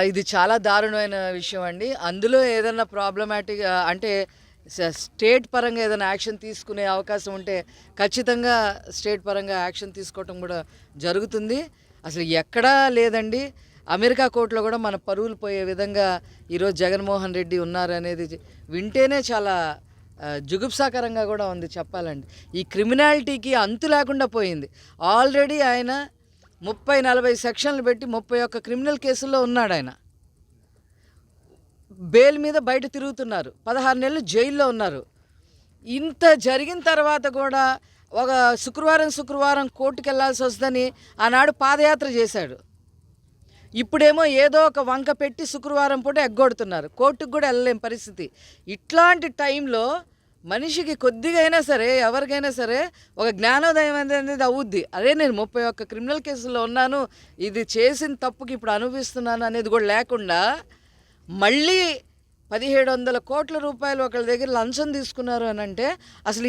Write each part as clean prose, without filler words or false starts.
ఇది చాలా దారుణమైన విషయం అండి. అందులో ఏదన్నా ప్రాబ్లమాటిక్ అంటే స్టేట్ పరంగా ఏదైనా యాక్షన్ తీసుకునే అవకాశం ఉంటే ఖచ్చితంగా స్టేట్ పరంగా యాక్షన్ తీసుకోవటం కూడా జరుగుతుంది. అసలు ఎక్కడా లేదండి. అమెరికా కోర్టులో కూడా మన పరువులు పోయే విధంగా ఈరోజు జగన్మోహన్ రెడ్డి ఉన్నారనేది వింటేనే చాలా జుగుప్సాకరంగా కూడా ఉంది చెప్పాలండి. ఈ క్రిమినాలిటీకి అంతు లేకుండా పోయింది. ఆల్రెడీ ఆయన 30-40 సెక్షన్లు పెట్టి 31 క్రిమినల్ కేసుల్లో ఉన్నాడు ఆయన. బెయిల్ మీద బయట తిరుగుతున్నారు. 16 నెలలు జైల్లో ఉన్నారు. ఇంత జరిగిన తర్వాత కూడా ఒక శుక్రవారం కోర్టుకు వెళ్ళాల్సి వస్తుందని ఆనాడు పాదయాత్ర చేశాడు. ఇప్పుడేమో ఏదో ఒక వంక పెట్టి శుక్రవారం పూట ఎగ్గొడుతున్నారు. కోర్టుకు కూడా వెళ్ళలేని పరిస్థితి. ఇట్లాంటి టైంలో మనిషికి కొద్దిగా అయినా సరే, ఎవరికైనా సరే ఒక జ్ఞానోదయం అనేది అవుద్ది. అదే నేను 31 క్రిమినల్ కేసుల్లో ఉన్నాను, ఇది చేసిన తప్పుకి ఇప్పుడు అనుభవిస్తున్నాను అనేది కూడా లేకుండా మళ్ళీ 1700 కోట్ల రూపాయలు ఒకళ్ళ దగ్గర లంచం తీసుకున్నారు అని అంటే అసలు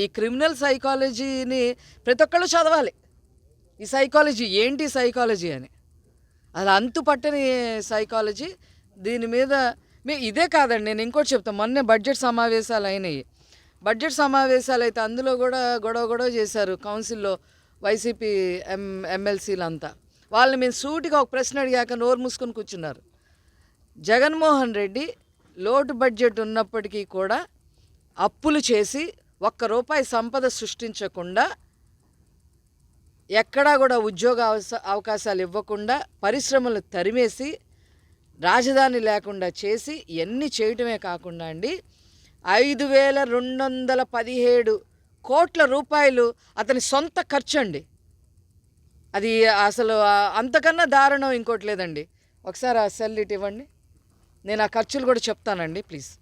ఈ క్రిమినల్ సైకాలజీని ప్రతి ఒక్కళ్ళు చదవాలి. ఈ సైకాలజీ ఏంటి సైకాలజీ అని, అది అంతుపట్టని సైకాలజీ. దీని మీద ఇదే కాదండి, నేను ఇంకోటి చెప్తాను. మొన్నే బడ్జెట్ సమావేశాలు అయినాయి. బడ్జెట్ సమావేశాలు అయితే అందులో కూడా గొడవ చేశారు కౌన్సిల్లో వైసీపీ ఎమ్మెల్సీలంతా. వాళ్ళని మేము సూటిగా ఒక ప్రశ్న అడిగాక నోరు మూసుకొని కూర్చున్నారు. జగన్మోహన్ రెడ్డి లోటు బడ్జెట్ ఉన్నప్పటికీ కూడా అప్పులు చేసి ₹1 సంపద సృష్టించకుండా, ఎక్కడా కూడా ఉద్యోగ అవకాశాలు ఇవ్వకుండా, పరిశ్రమలు తరిమేసి, రాజధాని లేకుండా చేసి ఇవన్నీ చేయటమే కాకుండా అండి 5217 కోట్ల రూపాయలు అతని సొంత ఖర్చు అండి. అది అసలు అంతకన్నా దారుణం ఇంకోటి లేదండి. ఒకసారి ఆ సెల్ ఇటు ఇవ్వండి, నేను ఆ ఖర్చులు కూడా చెప్తానండి ప్లీజ్.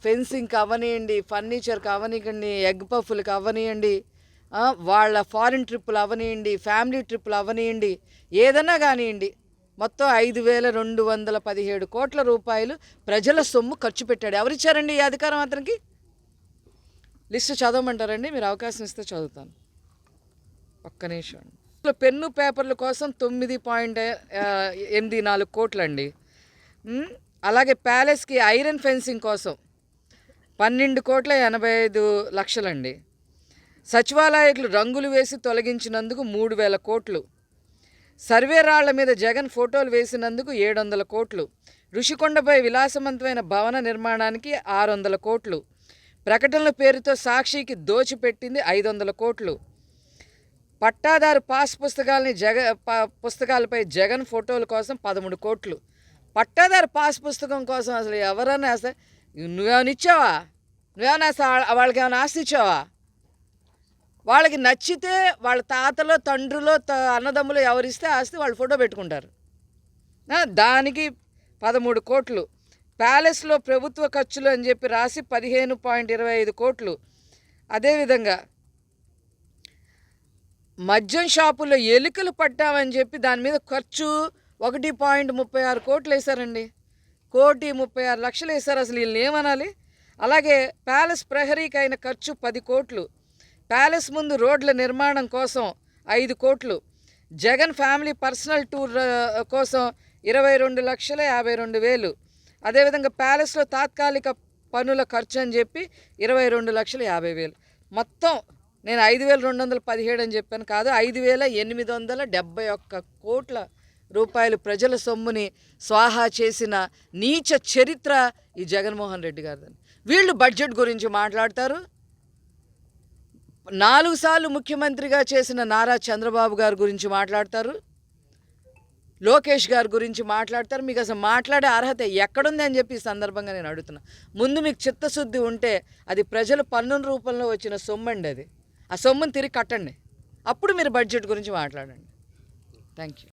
ఫెన్సింగ్కి అవ్వనియండి, ఫర్నిచర్కి అవ్వనియండి, ఎగ్ పఫ్లకు అవ్వనియండి, వాళ్ళ ఫారిన్ ట్రిప్పులు అవ్వనియండి, ఫ్యామిలీ ట్రిప్పులు అవ్వనియండి, ఏదన్నా కానివ్వండి, మొత్తం 5217 కోట్ల రూపాయలు ప్రజల సొమ్ము ఖర్చు పెట్టాడు. ఎవరిచ్చారండి ఈ అధికారం అతనికి? లిస్టు చదవమంటారండి? మీరు అవకాశం ఇస్తే చదువుతాను. ఒక్క నిమిషం అండి. పెన్ను పేపర్ల కోసం 9.84 కోట్లండి. అలాగే ప్యాలెస్కి ఐరన్ ఫెన్సింగ్ కోసం 12,85,00,000 సచివాలయాలకు రంగులు వేసి తొలగించినందుకు 3,000 కోట్లు. సర్వే రాళ్ల మీద జగన్ ఫోటోలు వేసినందుకు 700 కోట్లు. ఋషికొండపై విలాసవంతమైన భవన నిర్మాణానికి 600 కోట్లు. ప్రకటనల పేరుతో సాక్షికి దోచిపెట్టింది 500 కోట్లు. పట్టాదారు పాస్ పుస్తకాలపై జగన్ ఫోటోల కోసం 13 కోట్లు. పట్టాదారు పాస్ పుస్తకం కోసం అసలు ఎవరన్నా అసలు నువ్వేమైనా ఇచ్చావా? నువ్వేమైనా వాళ్ళకి ఏమైనా ఆస్తి ఇచ్చావా? వాళ్ళకి నచ్చితే వాళ్ళ తాతలో, తండ్రులో, అన్నదమ్ములు ఎవరిస్తే ఆస్తి వాళ్ళు ఫోటో పెట్టుకుంటారు. దానికి 13 కోట్లు. ప్యాలెస్లో ప్రభుత్వ ఖర్చులు అని చెప్పి రాసి 15.25 కోట్లు. అదేవిధంగా మద్యం షాపుల్లో ఎలుకలు పట్టామని చెప్పి దాని మీద ఖర్చు 1.36 కోట్లు వేశారండి. 1,36,00,000 వేశారు. అసలు వీళ్ళని ఏమనాలి? అలాగే ప్యాలెస్ ప్రహరీకి అయిన ఖర్చు 10 కోట్లు. ప్యాలెస్ ముందు రోడ్ల నిర్మాణం కోసం 5 కోట్లు. జగన్ ఫ్యామిలీ పర్సనల్ టూర్ కోసం 22,52,000. అదేవిధంగా ప్యాలెస్లో తాత్కాలిక పనుల ఖర్చు అని చెప్పి 22,50,000. మొత్తం నేను 5,217 అని చెప్పాను కాదు, 5,871 కోట్ల రూపాయలు ప్రజల సొమ్ముని స్వాహా చేసిన నీచ చరిత్ర ఈ జగన్మోహన్ రెడ్డి గారిదని. వీళ్ళు బడ్జెట్ గురించి మాట్లాడతారు. 4 సార్లు ముఖ్యమంత్రిగా చేసిన నారా చంద్రబాబు గారి గురించి మాట్లాడతారు, లోకేష్ గారి గురించి మాట్లాడతారు. మీకు అసలు మాట్లాడే అర్హత ఎక్కడుంది అని చెప్పి ఈ సందర్భంగా నేను అడుగుతున్నా. ముందు మీకు చిత్తశుద్ధి ఉంటే అది ప్రజలు పన్నుల రూపంలో వచ్చిన సొమ్మండి. అది ఆ సొమ్ముని తిరిగి కట్టండి, అప్పుడు మీరు బడ్జెట్ గురించి మాట్లాడండి. Thank you.